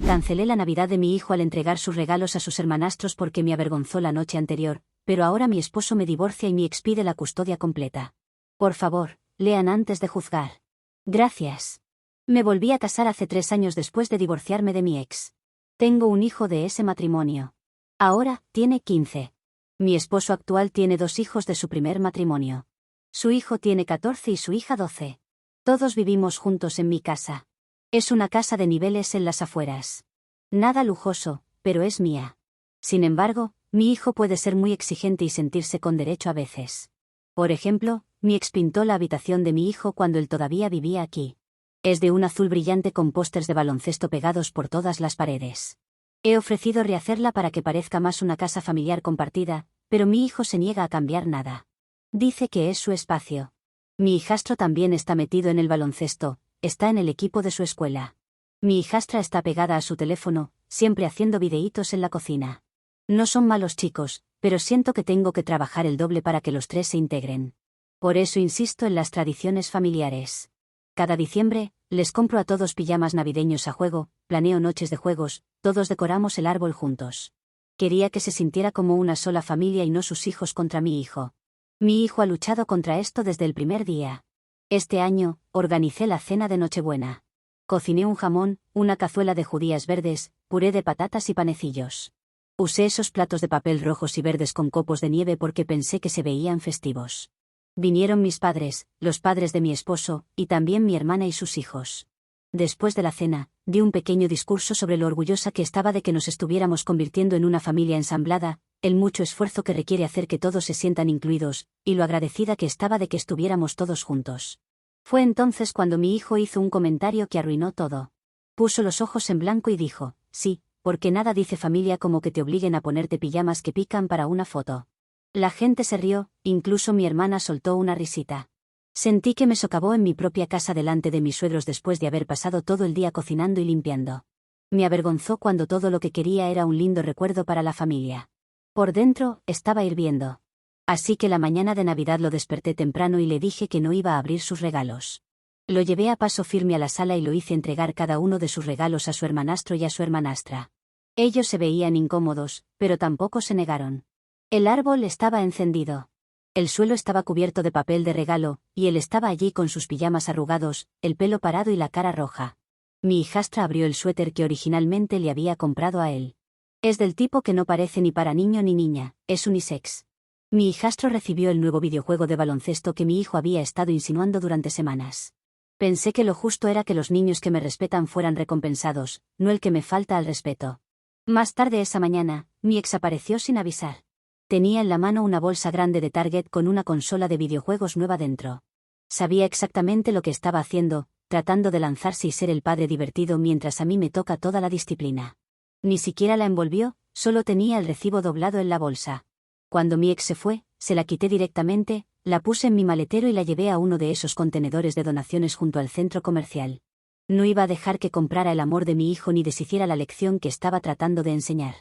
Cancelé la Navidad de mi hijo al entregar sus regalos a sus hermanastros porque me avergonzó la noche anterior, pero ahora mi esposo me divorcia y me expide la custodia completa. Por favor, lean antes de juzgar. Gracias. Me volví a casar hace 3 años después de divorciarme de mi ex. Tengo un hijo de ese matrimonio. Ahora, tiene 15. Mi esposo actual tiene 2 hijos de su primer matrimonio. Su hijo tiene 14 y su hija 12. Todos vivimos juntos en mi casa. Es una casa de niveles en las afueras. Nada lujoso, pero es mía. Sin embargo, mi hijo puede ser muy exigente y sentirse con derecho a veces. Por ejemplo, mi ex pintó la habitación de mi hijo cuando él todavía vivía aquí. Es de un azul brillante con pósters de baloncesto pegados por todas las paredes. He ofrecido rehacerla para que parezca más una casa familiar compartida, pero mi hijo se niega a cambiar nada. Dice que es su espacio. Mi hijastro también está metido en el baloncesto, está en el equipo de su escuela. Mi hijastra está pegada a su teléfono, siempre haciendo videítos en la cocina. No son malos chicos, pero siento que tengo que trabajar el doble para que los 3 se integren. Por eso insisto en las tradiciones familiares. Cada diciembre, les compro a todos pijamas navideños a juego, planeo noches de juegos, todos decoramos el árbol juntos. Quería que se sintiera como una sola familia y no sus hijos contra mi hijo. Mi hijo ha luchado contra esto desde el primer día. Este año, organicé la cena de Nochebuena. Cociné un jamón, una cazuela de judías verdes, puré de patatas y panecillos. Usé esos platos de papel rojos y verdes con copos de nieve porque pensé que se veían festivos. Vinieron mis padres, los padres de mi esposo, y también mi hermana y sus hijos. Después de la cena, di un pequeño discurso sobre lo orgullosa que estaba de que nos estuviéramos convirtiendo en una familia ensamblada, el mucho esfuerzo que requiere hacer que todos se sientan incluidos, y lo agradecida que estaba de que estuviéramos todos juntos. Fue entonces cuando mi hijo hizo un comentario que arruinó todo. Puso los ojos en blanco y dijo, sí, porque nada dice familia como que te obliguen a ponerte pijamas que pican para una foto. La gente se rió, incluso mi hermana soltó una risita. Sentí que me socavó en mi propia casa delante de mis suegros después de haber pasado todo el día cocinando y limpiando. Me avergonzó cuando todo lo que quería era un lindo recuerdo para la familia. Por dentro, estaba hirviendo. Así que la mañana de Navidad lo desperté temprano y le dije que no iba a abrir sus regalos. Lo llevé a paso firme a la sala y lo hice entregar cada uno de sus regalos a su hermanastro y a su hermanastra. Ellos se veían incómodos, pero tampoco se negaron. El árbol estaba encendido. El suelo estaba cubierto de papel de regalo, y él estaba allí con sus pijamas arrugados, el pelo parado y la cara roja. Mi hijastra abrió el suéter que originalmente le había comprado a él. Es del tipo que no parece ni para niño ni niña, es unisex. Mi hijastro recibió el nuevo videojuego de baloncesto que mi hijo había estado insinuando durante semanas. Pensé que lo justo era que los niños que me respetan fueran recompensados, no el que me falta al respeto. Más tarde esa mañana, mi ex apareció sin avisar. Tenía en la mano una bolsa grande de Target con una consola de videojuegos nueva dentro. Sabía exactamente lo que estaba haciendo, tratando de lanzarse y ser el padre divertido mientras a mí me toca toda la disciplina. Ni siquiera la envolvió, solo tenía el recibo doblado en la bolsa. Cuando mi ex se fue, se la quité directamente, la puse en mi maletero y la llevé a uno de esos contenedores de donaciones junto al centro comercial. No iba a dejar que comprara el amor de mi hijo ni deshiciera la lección que estaba tratando de enseñar.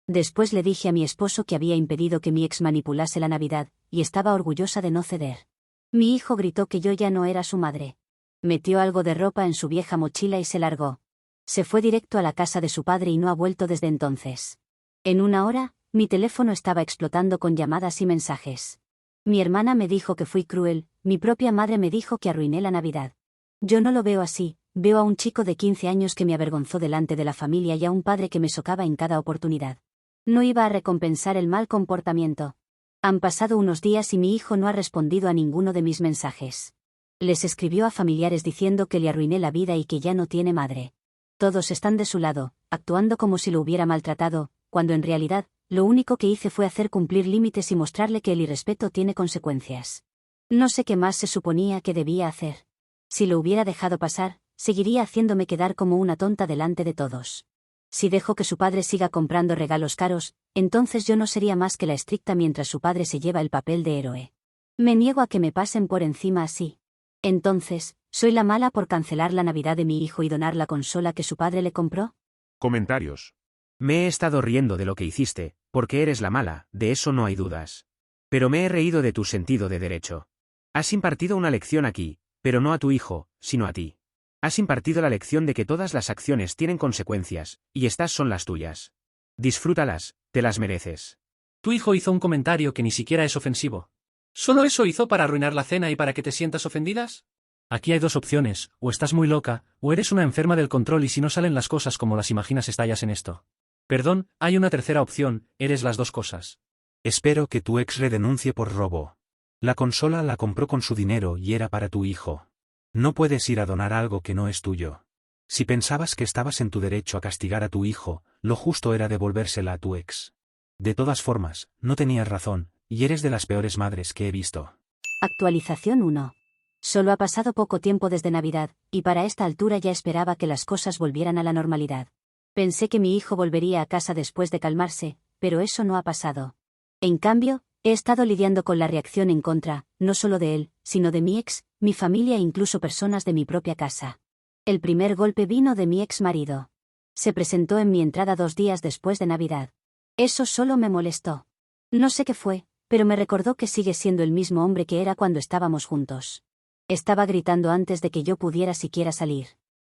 Después le dije a mi esposo que había impedido que mi ex manipulase la Navidad, y estaba orgullosa de no ceder. Mi hijo gritó que yo ya no era su madre. Metió algo de ropa en su vieja mochila y se largó. Se fue directo a la casa de su padre y no ha vuelto desde entonces. En una hora, mi teléfono estaba explotando con llamadas y mensajes. Mi hermana me dijo que fui cruel, mi propia madre me dijo que arruiné la Navidad. Yo no lo veo así, veo a un chico de 15 años que me avergonzó delante de la familia y a un padre que me socava en cada oportunidad. No iba a recompensar el mal comportamiento. Han pasado unos días y mi hijo no ha respondido a ninguno de mis mensajes. Les escribió a familiares diciendo que le arruiné la vida y que ya no tiene madre. Todos están de su lado, actuando como si lo hubiera maltratado, cuando en realidad, lo único que hice fue hacer cumplir límites y mostrarle que el irrespeto tiene consecuencias. No sé qué más se suponía que debía hacer. Si lo hubiera dejado pasar, seguiría haciéndome quedar como una tonta delante de todos. Si dejo que su padre siga comprando regalos caros, entonces yo no sería más que la estricta mientras su padre se lleva el papel de héroe. Me niego a que me pasen por encima así. Entonces, ¿soy la mala por cancelar la Navidad de mi hijo y donar la consola que su padre le compró? Comentarios. Me he estado riendo de lo que hiciste, porque eres la mala, de eso no hay dudas. Pero me he reído de tu sentido de derecho. Has impartido una lección aquí, pero no a tu hijo, sino a ti. Has impartido la lección de que todas las acciones tienen consecuencias, y estas son las tuyas. Disfrútalas, te las mereces. Tu hijo hizo un comentario que ni siquiera es ofensivo. ¿Solo eso hizo para arruinar la cena y para que te sientas ofendidas? Aquí hay dos opciones, o estás muy loca, o eres una enferma del control y si no salen las cosas como las imaginas estallas en esto. Perdón, hay una tercera opción, eres las dos cosas. Espero que tu ex le denuncie por robo. La consola la compró con su dinero y era para tu hijo. No puedes ir a donar algo que no es tuyo. Si pensabas que estabas en tu derecho a castigar a tu hijo, lo justo era devolvérsela a tu ex. De todas formas, no tenías razón, y eres de las peores madres que he visto. Actualización 1. Solo ha pasado poco tiempo desde Navidad, y para esta altura ya esperaba que las cosas volvieran a la normalidad. Pensé que mi hijo volvería a casa después de calmarse, pero eso no ha pasado. En cambio, he estado lidiando con la reacción en contra, no solo de él, sino de mi ex, mi familia e incluso personas de mi propia casa. El primer golpe vino de mi ex marido. Se presentó en mi entrada 2 días después de Navidad. Eso solo me molestó. No sé qué fue, pero me recordó que sigue siendo el mismo hombre que era cuando estábamos juntos. Estaba gritando antes de que yo pudiera siquiera salir.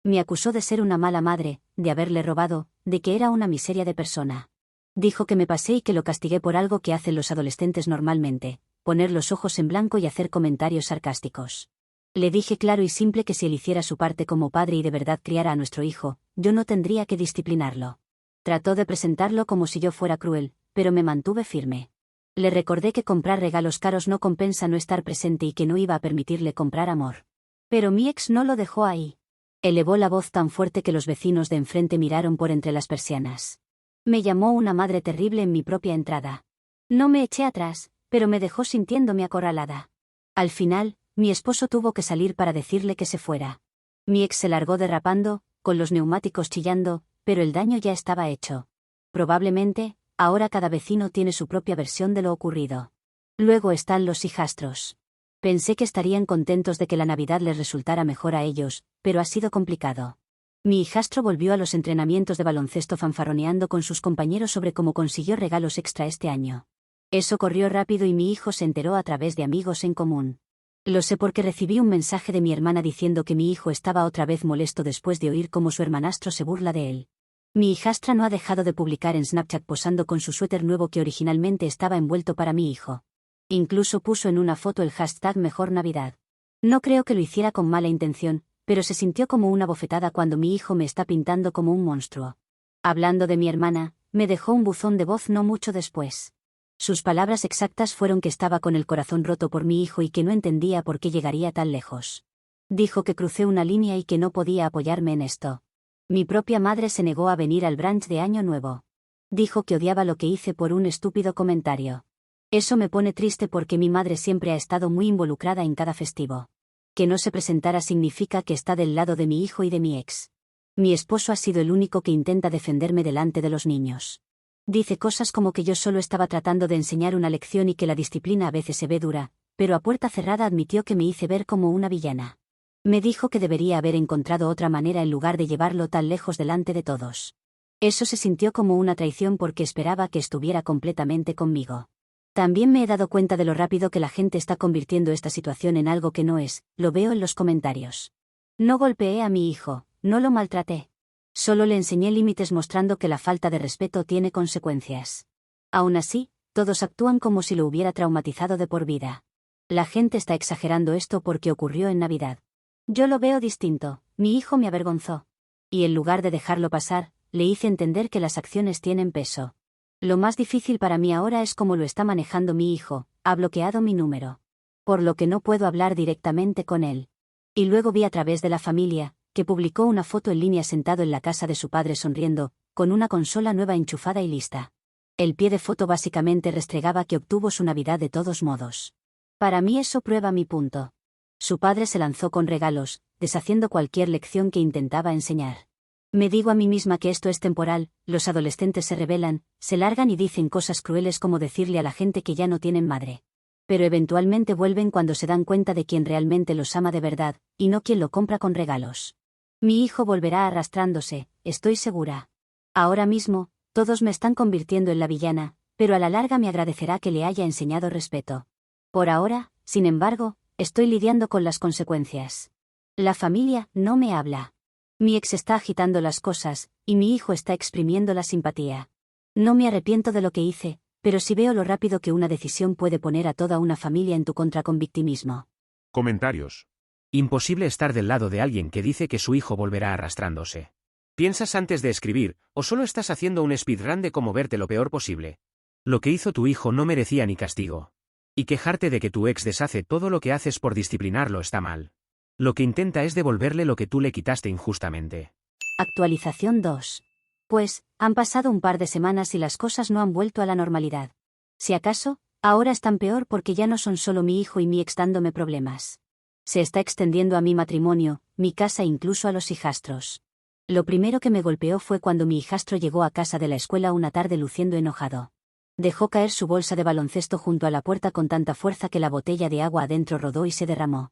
Me acusó de ser una mala madre, de haberle robado, de que era una miseria de persona. Dijo que me pasé y que lo castigué por algo que hacen los adolescentes normalmente, poner los ojos en blanco y hacer comentarios sarcásticos. Le dije claro y simple que si él hiciera su parte como padre y de verdad criara a nuestro hijo, yo no tendría que disciplinarlo. Trató de presentarlo como si yo fuera cruel, pero me mantuve firme. Le recordé que comprar regalos caros no compensa no estar presente y que no iba a permitirle comprar amor. Pero mi ex no lo dejó ahí. Elevó la voz tan fuerte que los vecinos de enfrente miraron por entre las persianas. Me llamó una madre terrible en mi propia entrada. No me eché atrás, pero me dejó sintiéndome acorralada. Al final, mi esposo tuvo que salir para decirle que se fuera. Mi ex se largó derrapando, con los neumáticos chillando, pero el daño ya estaba hecho. Probablemente, ahora cada vecino tiene su propia versión de lo ocurrido. Luego están los hijastros. Pensé que estarían contentos de que la Navidad les resultara mejor a ellos, pero ha sido complicado. Mi hijastro volvió a los entrenamientos de baloncesto fanfarroneando con sus compañeros sobre cómo consiguió regalos extra este año. Eso corrió rápido y mi hijo se enteró a través de amigos en común. Lo sé porque recibí un mensaje de mi hermana diciendo que mi hijo estaba otra vez molesto después de oír cómo su hermanastro se burla de él. Mi hijastra no ha dejado de publicar en Snapchat posando con su suéter nuevo que originalmente estaba envuelto para mi hijo. Incluso puso en una foto el hashtag Mejor Navidad. No creo que lo hiciera con mala intención, pero se sintió como una bofetada cuando mi hijo me está pintando como un monstruo. Hablando de mi hermana, me dejó un buzón de voz no mucho después. Sus palabras exactas fueron que estaba con el corazón roto por mi hijo y que no entendía por qué llegaría tan lejos. Dijo que crucé una línea y que no podía apoyarme en esto. Mi propia madre se negó a venir al brunch de Año Nuevo. Dijo que odiaba lo que hice por un estúpido comentario. Eso me pone triste porque mi madre siempre ha estado muy involucrada en cada festivo. Que no se presentara significa que está del lado de mi hijo y de mi ex. Mi esposo ha sido el único que intenta defenderme delante de los niños. Dice cosas como que yo solo estaba tratando de enseñar una lección y que la disciplina a veces se ve dura, pero a puerta cerrada admitió que me hice ver como una villana. Me dijo que debería haber encontrado otra manera en lugar de llevarlo tan lejos delante de todos. Eso se sintió como una traición porque esperaba que estuviera completamente conmigo. También me he dado cuenta de lo rápido que la gente está convirtiendo esta situación en algo que no es, lo veo en los comentarios. No golpeé a mi hijo, no lo maltraté. Solo le enseñé límites mostrando que la falta de respeto tiene consecuencias. Aún así, todos actúan como si lo hubiera traumatizado de por vida. La gente está exagerando esto porque ocurrió en Navidad. Yo lo veo distinto, mi hijo me avergonzó. Y en lugar de dejarlo pasar, le hice entender que las acciones tienen peso. Lo más difícil para mí ahora es cómo lo está manejando mi hijo, ha bloqueado mi número. Por lo que no puedo hablar directamente con él. Y luego vi a través de la familia, que publicó una foto en línea sentado en la casa de su padre sonriendo, con una consola nueva enchufada y lista. El pie de foto básicamente restregaba que obtuvo su Navidad de todos modos. Para mí eso prueba mi punto. Su padre se lanzó con regalos, deshaciendo cualquier lección que intentaba enseñar. Me digo a mí misma que esto es temporal, los adolescentes se rebelan, se largan y dicen cosas crueles como decirle a la gente que ya no tienen madre. Pero eventualmente vuelven cuando se dan cuenta de quién realmente los ama de verdad, y no quien lo compra con regalos. Mi hijo volverá arrastrándose, estoy segura. Ahora mismo, todos me están convirtiendo en la villana, pero a la larga me agradecerá que le haya enseñado respeto. Por ahora, sin embargo, estoy lidiando con las consecuencias. La familia no me habla. Mi ex está agitando las cosas, y mi hijo está exprimiendo la simpatía. No me arrepiento de lo que hice, pero sí veo lo rápido que una decisión puede poner a toda una familia en tu contra con victimismo. Comentarios. Imposible estar del lado de alguien que dice que su hijo volverá arrastrándose. ¿Piensas antes de escribir, o solo estás haciendo un speedrun de cómo verte lo peor posible? Lo que hizo tu hijo no merecía ni castigo. Y quejarte de que tu ex deshace todo lo que haces por disciplinarlo está mal. Lo que intenta es devolverle lo que tú le quitaste injustamente. Actualización 2. Pues, han pasado un par de semanas y las cosas no han vuelto a la normalidad. Si acaso, ahora están peor porque ya no son solo mi hijo y mi ex dándome problemas. Se está extendiendo a mi matrimonio, mi casa e incluso a los hijastros. Lo primero que me golpeó fue cuando mi hijastro llegó a casa de la escuela una tarde luciendo enojado. Dejó caer su bolsa de baloncesto junto a la puerta con tanta fuerza que la botella de agua adentro rodó y se derramó.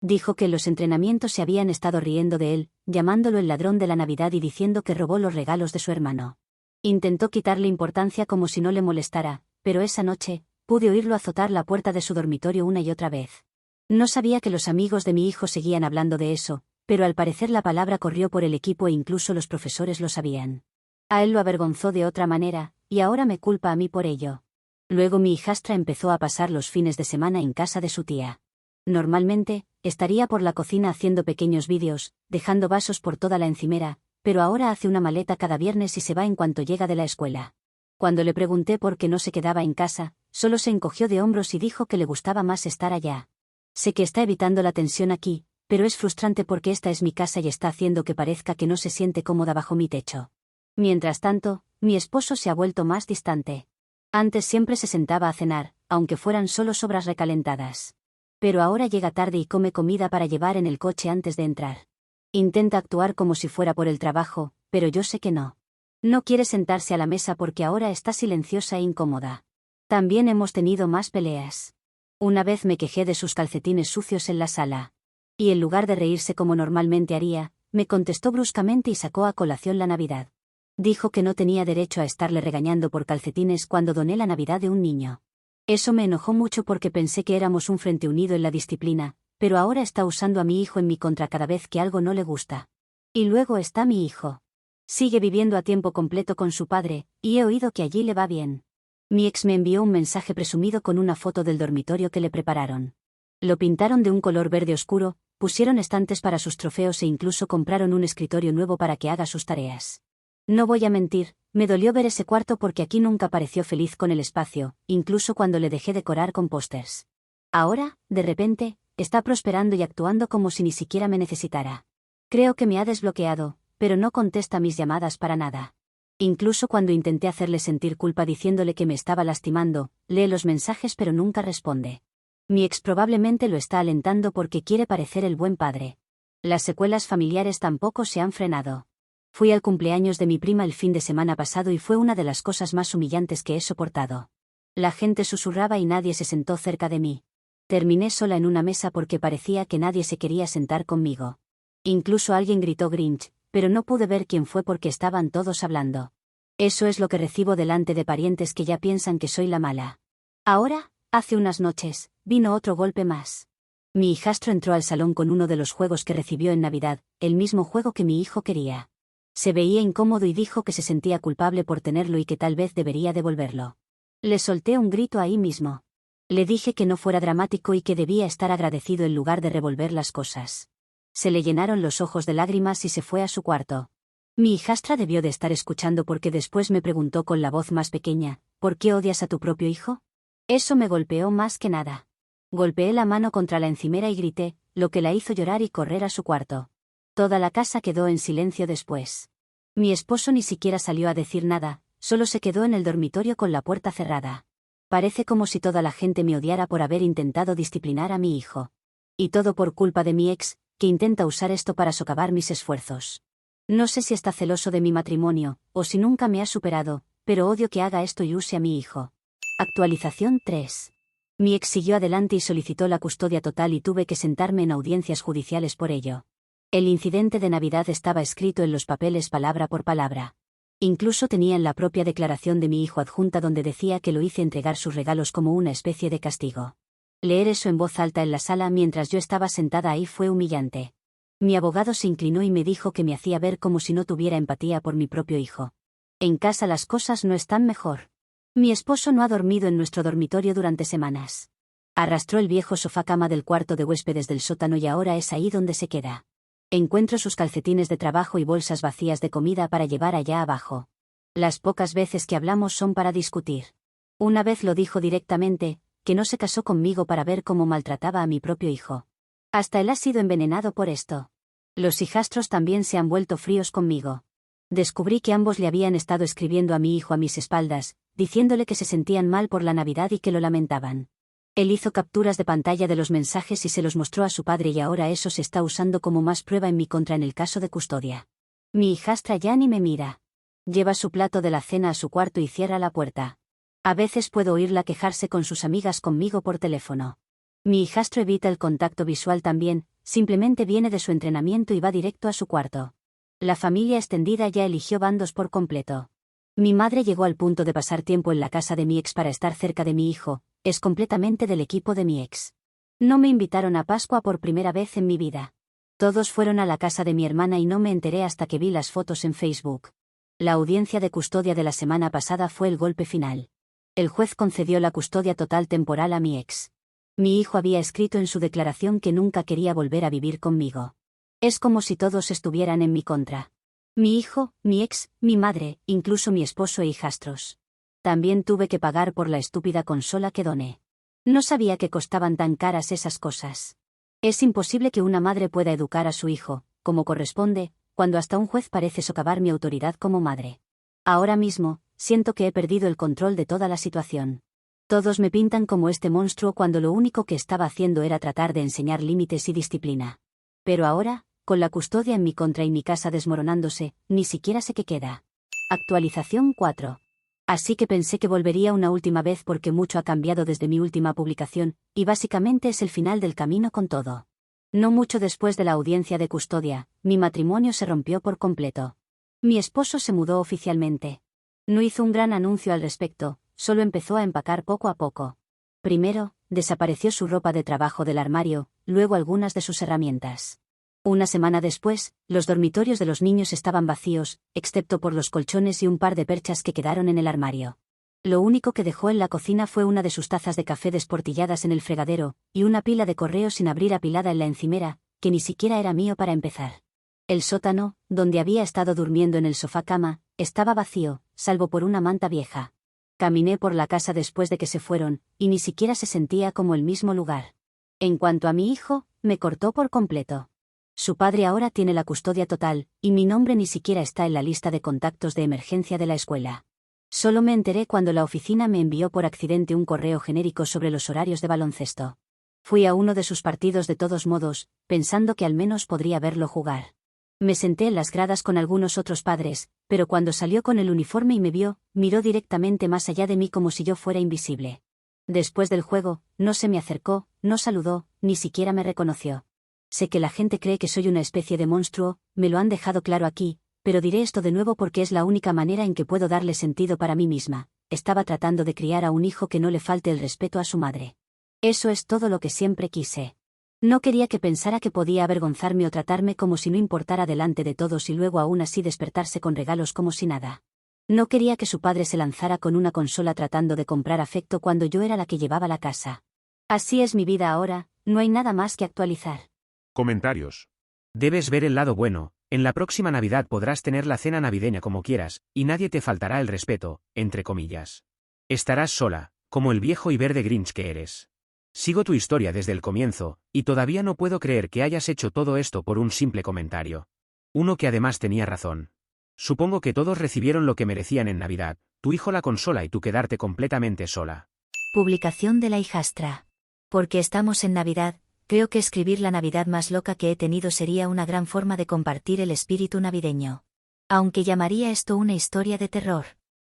Dijo que en los entrenamientos se habían estado riendo de él, llamándolo el ladrón de la Navidad y diciendo que robó los regalos de su hermano. Intentó quitarle importancia como si no le molestara, pero esa noche, pude oírlo azotar la puerta de su dormitorio una y otra vez. No sabía que los amigos de mi hijo seguían hablando de eso, pero al parecer la palabra corrió por el equipo e incluso los profesores lo sabían. A él lo avergonzó de otra manera, y ahora me culpa a mí por ello. Luego mi hijastra empezó a pasar los fines de semana en casa de su tía. Normalmente, estaría por la cocina haciendo pequeños vídeos, dejando vasos por toda la encimera, pero ahora hace una maleta cada viernes y se va en cuanto llega de la escuela. Cuando le pregunté por qué no se quedaba en casa, solo se encogió de hombros y dijo que le gustaba más estar allá. Sé que está evitando la tensión aquí, pero es frustrante porque esta es mi casa y está haciendo que parezca que no se siente cómoda bajo mi techo. Mientras tanto, mi esposo se ha vuelto más distante. Antes siempre se sentaba a cenar, aunque fueran solo sobras recalentadas. Pero ahora llega tarde y come comida para llevar en el coche antes de entrar. Intenta actuar como si fuera por el trabajo, pero yo sé que no. No quiere sentarse a la mesa porque ahora está silenciosa e incómoda. También hemos tenido más peleas. Una vez me quejé de sus calcetines sucios en la sala. Y en lugar de reírse como normalmente haría, me contestó bruscamente y sacó a colación la Navidad. Dijo que no tenía derecho a estarle regañando por calcetines cuando doné la Navidad de un niño. Eso me enojó mucho porque pensé que éramos un frente unido en la disciplina, pero ahora está usando a mi hijo en mi contra cada vez que algo no le gusta. Y luego está mi hijo. Sigue viviendo a tiempo completo con su padre, y he oído que allí le va bien. Mi ex me envió un mensaje presumido con una foto del dormitorio que le prepararon. Lo pintaron de un color verde oscuro, pusieron estantes para sus trofeos e incluso compraron un escritorio nuevo para que haga sus tareas. No voy a mentir, me dolió ver ese cuarto porque aquí nunca pareció feliz con el espacio, incluso cuando le dejé decorar con pósters. Ahora, de repente, está prosperando y actuando como si ni siquiera me necesitara. Creo que me ha desbloqueado, pero no contesta mis llamadas para nada. Incluso cuando intenté hacerle sentir culpa diciéndole que me estaba lastimando, lee los mensajes pero nunca responde. Mi ex probablemente lo está alentando porque quiere parecer el buen padre. Las secuelas familiares tampoco se han frenado. Fui al cumpleaños de mi prima el fin de semana pasado y fue una de las cosas más humillantes que he soportado. La gente susurraba y nadie se sentó cerca de mí. Terminé sola en una mesa porque parecía que nadie se quería sentar conmigo. Incluso alguien gritó Grinch, pero no pude ver quién fue porque estaban todos hablando. Eso es lo que recibo delante de parientes que ya piensan que soy la mala. Ahora, hace unas noches, vino otro golpe más. Mi hijastro entró al salón con uno de los juegos que recibió en Navidad, el mismo juego que mi hijo quería. Se veía incómodo y dijo que se sentía culpable por tenerlo y que tal vez debería devolverlo. Le solté un grito ahí mismo. Le dije que no fuera dramático y que debía estar agradecido en lugar de revolver las cosas. Se le llenaron los ojos de lágrimas y se fue a su cuarto. Mi hijastra debió de estar escuchando porque después me preguntó con la voz más pequeña, ¿por qué odias a tu propio hijo? Eso me golpeó más que nada. Golpeé la mano contra la encimera y grité, lo que la hizo llorar y correr a su cuarto. Toda la casa quedó en silencio después. Mi esposo ni siquiera salió a decir nada, solo se quedó en el dormitorio con la puerta cerrada. Parece como si toda la gente me odiara por haber intentado disciplinar a mi hijo. Y todo por culpa de mi ex, que intenta usar esto para socavar mis esfuerzos. No sé si está celoso de mi matrimonio, o si nunca me ha superado, pero odio que haga esto y use a mi hijo. Actualización 3. Mi ex siguió adelante y solicitó la custodia total y tuve que sentarme en audiencias judiciales por ello. El incidente de Navidad estaba escrito en los papeles palabra por palabra. Incluso tenían la propia declaración de mi hijo adjunta donde decía que lo hice entregar sus regalos como una especie de castigo. Leer eso en voz alta en la sala mientras yo estaba sentada ahí fue humillante. Mi abogado se inclinó y me dijo que me hacía ver como si no tuviera empatía por mi propio hijo. En casa las cosas no están mejor. Mi esposo no ha dormido en nuestro dormitorio durante semanas. Arrastró el viejo sofá-cama del cuarto de huéspedes del sótano y ahora es ahí donde se queda. Encuentro sus calcetines de trabajo y bolsas vacías de comida para llevar allá abajo. Las pocas veces que hablamos son para discutir. Una vez lo dijo directamente, que no se casó conmigo para ver cómo maltrataba a mi propio hijo. Hasta él ha sido envenenado por esto. Los hijastros también se han vuelto fríos conmigo. Descubrí que ambos le habían estado escribiendo a mi hijo a mis espaldas, diciéndole que se sentían mal por la Navidad y que lo lamentaban. Él hizo capturas de pantalla de los mensajes y se los mostró a su padre y ahora eso se está usando como más prueba en mi contra en el caso de custodia. Mi hijastra ya ni me mira. Lleva su plato de la cena a su cuarto y cierra la puerta. A veces puedo oírla quejarse con sus amigas conmigo por teléfono. Mi hijastro evita el contacto visual también, simplemente viene de su entrenamiento y va directo a su cuarto. La familia extendida ya eligió bandos por completo. Mi madre llegó al punto de pasar tiempo en la casa de mi ex para estar cerca de mi hijo, es completamente del equipo de mi ex. No me invitaron a Pascua por primera vez en mi vida. Todos fueron a la casa de mi hermana y no me enteré hasta que vi las fotos en Facebook. La audiencia de custodia de la semana pasada fue el golpe final. El juez concedió la custodia total temporal a mi ex. Mi hijo había escrito en su declaración que nunca quería volver a vivir conmigo. Es como si todos estuvieran en mi contra. Mi hijo, mi ex, mi madre, incluso mi esposo e hijastros. También tuve que pagar por la estúpida consola que doné. No sabía que costaban tan caras esas cosas. Es imposible que una madre pueda educar a su hijo, como corresponde, cuando hasta un juez parece socavar mi autoridad como madre. Ahora mismo, siento que he perdido el control de toda la situación. Todos me pintan como este monstruo cuando lo único que estaba haciendo era tratar de enseñar límites y disciplina. Pero ahora, con la custodia en mi contra y mi casa desmoronándose, ni siquiera sé qué queda. Actualización 4. Así que pensé que volvería una última vez porque mucho ha cambiado desde mi última publicación, y básicamente es el final del camino con todo. No mucho después de la audiencia de custodia, mi matrimonio se rompió por completo. Mi esposo se mudó oficialmente. No hizo un gran anuncio al respecto, solo empezó a empacar poco a poco. Primero, desapareció su ropa de trabajo del armario, luego algunas de sus herramientas. Una semana después, los dormitorios de los niños estaban vacíos, excepto por los colchones y un par de perchas que quedaron en el armario. Lo único que dejó en la cocina fue una de sus tazas de café desportilladas en el fregadero, y una pila de correos sin abrir apilada en la encimera, que ni siquiera era mío para empezar. El sótano, donde había estado durmiendo en el sofá-cama, estaba vacío, salvo por una manta vieja. Caminé por la casa después de que se fueron, y ni siquiera se sentía como el mismo lugar. En cuanto a mi hijo, me cortó por completo. Su padre ahora tiene la custodia total, y mi nombre ni siquiera está en la lista de contactos de emergencia de la escuela. Solo me enteré cuando la oficina me envió por accidente un correo genérico sobre los horarios de baloncesto. Fui a uno de sus partidos de todos modos, pensando que al menos podría verlo jugar. Me senté en las gradas con algunos otros padres, pero cuando salió con el uniforme y me vio, miró directamente más allá de mí como si yo fuera invisible. Después del juego, no se me acercó, no saludó, ni siquiera me reconoció. Sé que la gente cree que soy una especie de monstruo, me lo han dejado claro aquí, pero diré esto de nuevo porque es la única manera en que puedo darle sentido para mí misma. Estaba tratando de criar a un hijo que no le falte el respeto a su madre. Eso es todo lo que siempre quise. No quería que pensara que podía avergonzarme o tratarme como si no importara delante de todos y luego aún así despertarse con regalos como si nada. No quería que su padre se lanzara con una consola tratando de comprar afecto cuando yo era la que llevaba la casa. Así es mi vida ahora, no hay nada más que actualizar. Comentarios. Debes ver el lado bueno, en la próxima Navidad podrás tener la cena navideña como quieras, y nadie te faltará el respeto, entre comillas. Estarás sola, como el viejo y verde Grinch que eres. Sigo tu historia desde el comienzo, y todavía no puedo creer que hayas hecho todo esto por un simple comentario. Uno que además tenía razón. Supongo que todos recibieron lo que merecían en Navidad, tu hijo la consola y tú quedarte completamente sola. Publicación de la hijastra. Porque estamos en Navidad, creo que escribir la Navidad más loca que he tenido sería una gran forma de compartir el espíritu navideño. Aunque llamaría esto una historia de terror.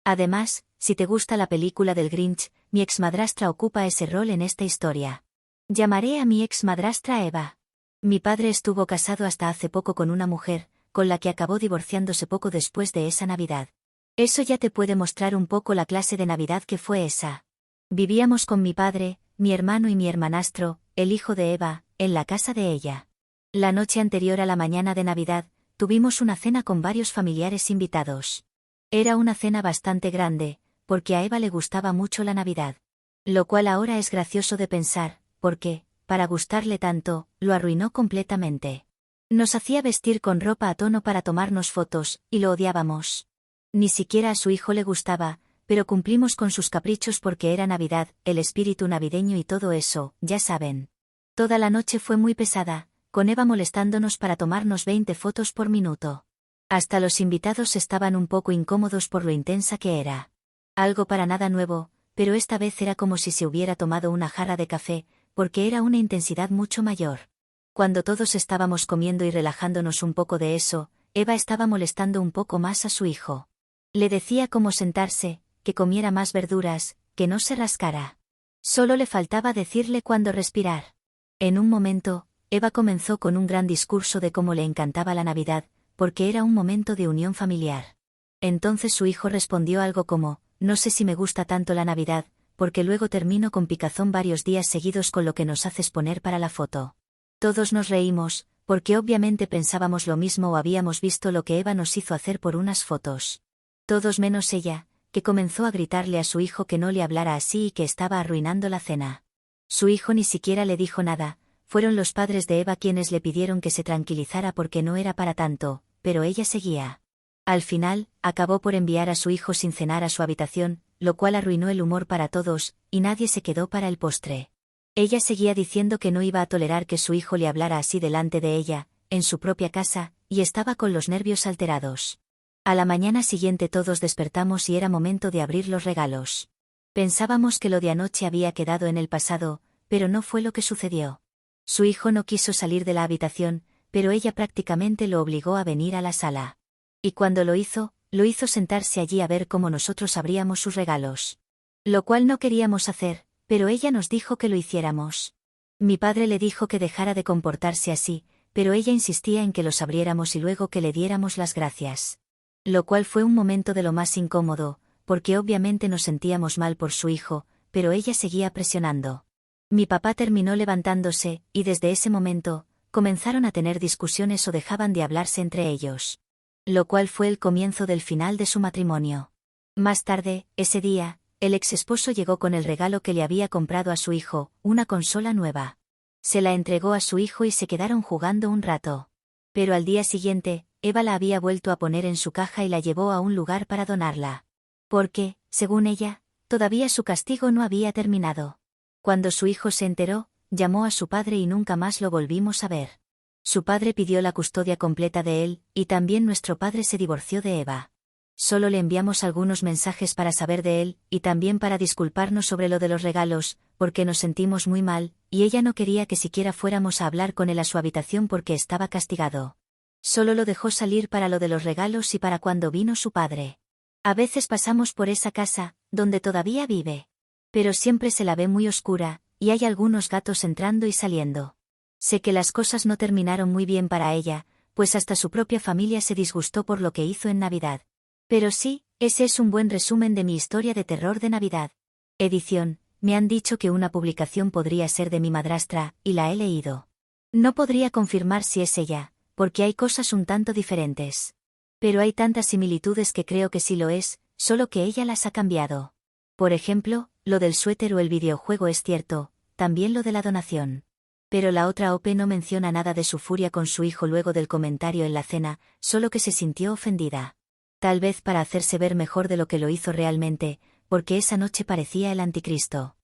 Además, si te gusta la película del Grinch, mi exmadrastra ocupa ese rol en esta historia. Llamaré a mi exmadrastra Eva. Mi padre estuvo casado hasta hace poco con una mujer, con la que acabó divorciándose poco después de esa Navidad. Eso ya te puede mostrar un poco la clase de Navidad que fue esa. Vivíamos con mi padre, mi hermano y mi hermanastro, el hijo de Eva, en la casa de ella. La noche anterior a la mañana de Navidad, tuvimos una cena con varios familiares invitados. Era una cena bastante grande, porque a Eva le gustaba mucho la Navidad. Lo cual ahora es gracioso de pensar, porque, para gustarle tanto, lo arruinó completamente. Nos hacía vestir con ropa a tono para tomarnos fotos, y lo odiábamos. Ni siquiera a su hijo le gustaba, pero cumplimos con sus caprichos porque era Navidad, el espíritu navideño y todo eso, ya saben. Toda la noche fue muy pesada, con Eva molestándonos para tomarnos 20 fotos por minuto. Hasta los invitados estaban un poco incómodos por lo intensa que era. Algo para nada nuevo, pero esta vez era como si se hubiera tomado una jarra de café, porque era una intensidad mucho mayor. Cuando todos estábamos comiendo y relajándonos un poco de eso, Eva estaba molestando un poco más a su hijo. Le decía cómo sentarse, que comiera más verduras, que no se rascara. Solo le faltaba decirle cuándo respirar. En un momento, Eva comenzó con un gran discurso de cómo le encantaba la Navidad, porque era un momento de unión familiar. Entonces su hijo respondió algo como, no sé si me gusta tanto la Navidad, porque luego termino con picazón varios días seguidos con lo que nos haces poner para la foto. Todos nos reímos, porque obviamente pensábamos lo mismo o habíamos visto lo que Eva nos hizo hacer por unas fotos. Todos menos ella, que comenzó a gritarle a su hijo que no le hablara así y que estaba arruinando la cena. Su hijo ni siquiera le dijo nada, fueron los padres de Eva quienes le pidieron que se tranquilizara porque no era para tanto, pero ella seguía. Al final, acabó por enviar a su hijo sin cenar a su habitación, lo cual arruinó el humor para todos, y nadie se quedó para el postre. Ella seguía diciendo que no iba a tolerar que su hijo le hablara así delante de ella, en su propia casa, y estaba con los nervios alterados. A la mañana siguiente todos despertamos y era momento de abrir los regalos. Pensábamos que lo de anoche había quedado en el pasado, pero no fue lo que sucedió. Su hijo no quiso salir de la habitación, pero ella prácticamente lo obligó a venir a la sala. Y cuando lo hizo sentarse allí a ver cómo nosotros abríamos sus regalos. Lo cual no queríamos hacer, pero ella nos dijo que lo hiciéramos. Mi padre le dijo que dejara de comportarse así, pero ella insistía en que los abriéramos y luego que le diéramos las gracias. Lo cual fue un momento de lo más incómodo, porque obviamente nos sentíamos mal por su hijo, pero ella seguía presionando. Mi papá terminó levantándose, y desde ese momento, comenzaron a tener discusiones o dejaban de hablarse entre ellos. Lo cual fue el comienzo del final de su matrimonio. Más tarde, ese día, el ex esposo llegó con el regalo que le había comprado a su hijo, una consola nueva. Se la entregó a su hijo y se quedaron jugando un rato. Pero al día siguiente, Eva la había vuelto a poner en su caja y la llevó a un lugar para donarla. Porque, según ella, todavía su castigo no había terminado. Cuando su hijo se enteró, llamó a su padre y nunca más lo volvimos a ver. Su padre pidió la custodia completa de él, y también nuestro padre se divorció de Eva. Solo le enviamos algunos mensajes para saber de él, y también para disculparnos sobre lo de los regalos, porque nos sentimos muy mal, y ella no quería que siquiera fuéramos a hablar con él a su habitación porque estaba castigado. Solo lo dejó salir para lo de los regalos y para cuando vino su padre. A veces pasamos por esa casa, donde todavía vive. Pero siempre se la ve muy oscura, y hay algunos gatos entrando y saliendo. Sé que las cosas no terminaron muy bien para ella, pues hasta su propia familia se disgustó por lo que hizo en Navidad. Pero sí, ese es un buen resumen de mi historia de terror de Navidad. Edición, me han dicho que una publicación podría ser de mi madrastra, y la he leído. No podría confirmar si es ella, porque hay cosas un tanto diferentes. Pero hay tantas similitudes que creo que sí lo es, solo que ella las ha cambiado. Por ejemplo, lo del suéter o el videojuego es cierto, también lo de la donación. Pero la otra OP no menciona nada de su furia con su hijo luego del comentario en la cena, solo que se sintió ofendida. Tal vez para hacerse ver mejor de lo que lo hizo realmente, porque esa noche parecía el anticristo.